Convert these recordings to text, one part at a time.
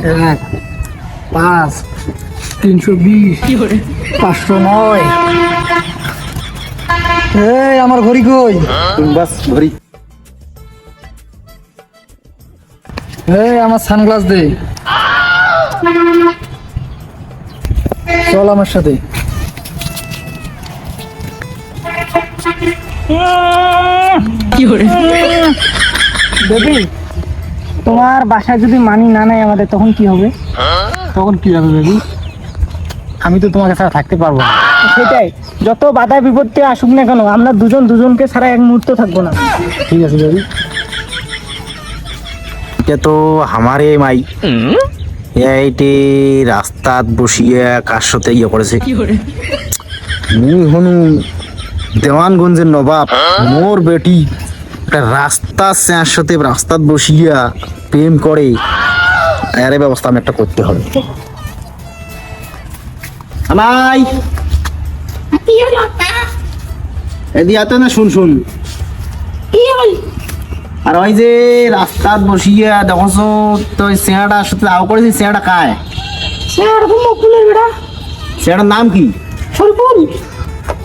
1 5 320 509। এই আমার ঘড়ি কই? বাস ঘড়ি। এই আমার সানগ্লাস দে, চল আমার সাথে। বেবি, তোমার বাসায় যদি মানি না নেয় আমাদের, তখন কি হবে? তখন কি হবে বেবি? আমি তো তোমাকে ছাড়া থাকতে পারবো না। সেটাই, যত বাধা বিপত্তি আসুক না কেন, আমরা দুজন দুজনকে ছাড়া এক মুহূর্ত থাকবো না। ঠিক আছে বেবি। এটা তো আমারে মাই এইটি রাস্তাত বসিয়ে কার সাথে ইয়ে করেছে। মুই হনু দেওয়ানগঞ্জের নবাব, মোর বেটি একটা রাস্তার স্যার সাথে রাস্তাত বসিয়া প্রেম করে। এর ব্যবস্থা আমি একটা করতে হবে। আমাই এদি আতে না, শুন শুন। আর ওই যে রাস্তাত বসিয়া দেখছো তো চেয়ারটার সাথে আও করেছি, চেয়ারটা কায়? চেয়ারটার নাম কি?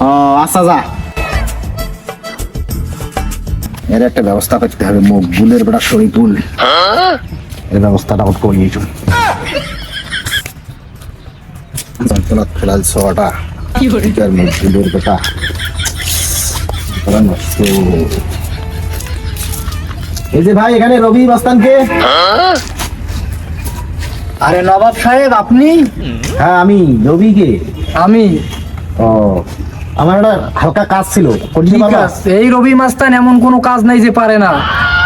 ও আচ্ছা, যা এর একটা ব্যবস্থা করতে হবে। মকবুলের বেটা শরীফুল, এর ব্যবস্থাটা করিয়ে চল। যন্ত্রণা ফেলাল ছোয়াটা মকবুলের বেটা নষ্ট। এই যে ভাই, এখানে রবি বাস্তানকে। আরে নবাব সাহেব আপনি? হ্যাঁ আমি রবিকে। আমি ও, আমার একটা হালকা কাজ ছিল, করতে কি পারবা? কাজ? এই রবি মাস্তান এমন কোনো কাজ নাই যে পারে না।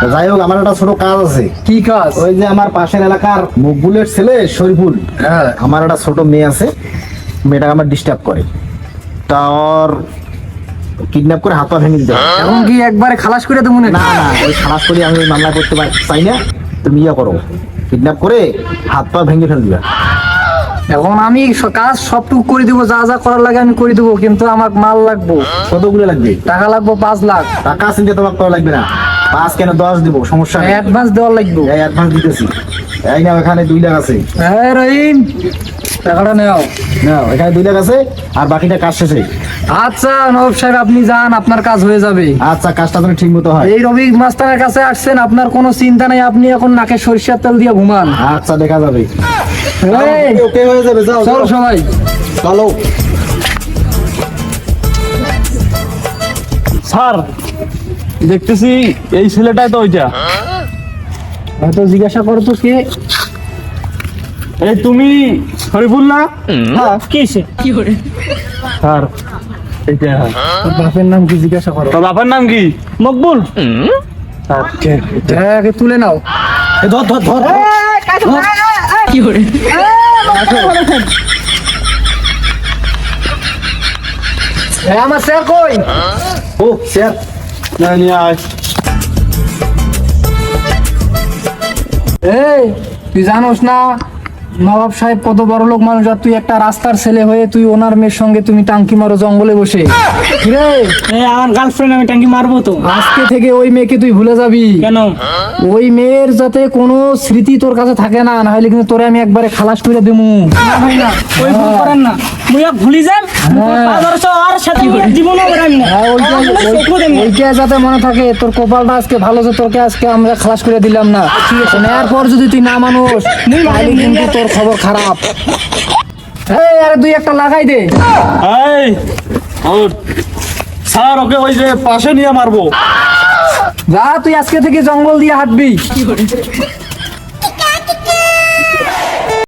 তো যাই হোক, আমার একটা ছোট কাজ আছে। কি কাজ? ওই যে আমার পাশের এলাকার মকবুলের ছেলে শরীফুল, হ্যাঁ। আমার একটা ছোট মেয়ে আছে, মেয়েটাকে আমার ডিস্টার্ব করে। তা ওর কিডন্যাপ করে হাত পা ভেঙে দিতে হবে। এখন কি একবারে খালাস করে দেবো না? না না, ওই খালাস করে আমি ওই মামলা করতে চাই না। তুমি ইয়া করো, কিডন্যাপ করে হাত পা ভেঙে ফেল দিবা। এখন আমি কাজ সবটুকু করে দেবো, যা যা করার লাগে আমি করে দেবো, কিন্তু আমার মাল লাগবো। কতগুলো লাগবে? টাকা লাগবো 5 লাখ। টাকা চিন্তা তোমার করা লাগবে না, 5 কেন 10 দিব, সমস্যা নেই। অ্যাডভান্স দেওয়ার লাগবে। এই অ্যাডভান্স দিতেছি। এই না, এখানে 2 লাখ আছে। হ্যাঁ রহিম, টাকাটা নেও। না, এখানে 2 লাখ আছে, আর বাকিটা কাজ শেষে। আচ্ছা নবাব সাহেব আপনি যান, আপনার কাজ হয়ে যাবে। আচ্ছা, কাজটা তুমি ঠিক মতো হয়। এই রবি মাস্টারের কাছে আসছেন, আপনার কোনো চিন্তা নাই, আপনি এখন নাকে সরিষার তেল দিয়ে ঘুমান। আচ্ছা, দেখা যাবে। এই, ওকে হয়ে যাবে, যাও চলো সবাই। চলো। স্যার, দেখতেছি এই ছেলেটাই তো ওইটা। হয়তো জিজ্ঞাসা করো তো কে? এই তুমি শরীফুল না? হ্যাঁ। কি হয়েছে? স্যার, এইটা তোর বাপের নাম কি জিজ্ঞাসা করো। তোর বাবার নাম কি? মকবুল। হ্যাঁ, আগে তুলে নাও। ধর ধর ধর। হ্যাঁ, আমার স্যার কই? ও স্যার, না, নিয়ে আয়। এই তুই জানোস না নবাব সাহেব কত বড় লোক মানুষ, আর তুই একটা রাস্তার ছেলে হয়ে তুই ওনার মেয়ের সঙ্গে তুমি টাঙ্কি মারো জঙ্গলে বসে। কিরে, আমার গার্লফ্রেন্ড, আমি ট্যাঙ্কি মারবো তো। আজকে থেকে ওই মেয়েকে তুই ভুলে যাবি। কেন? ওই মেয়ের যাতে কোনো স্মৃতি তোর কাছে থাকে না, না হলে কিন্তু তোরে আমি একবারে খালাস করে দেবো। ভাই না, ওই ভুল করেন না। মুই এক ভুলি যান, আর সাথে জীবনও বেরাম না। হ্যাঁ, ওইটা যাতে মনে থাকে, তোর কপালটা আজকে ভালো যে তোকে আজকে আমরা খালাস করে দিলাম না। এরপর যদি তুই না মানুষ, তাহলে কিন্তু তোর খবর খারাপ। এই আরে তুই একটা লাগাই দে। এই, ওর স্যার, ওকে ওই যে পাশে নিয়ে মারবো। যা, তুই আজকে থেকে জঙ্গল দিয়ে হাঁটবি।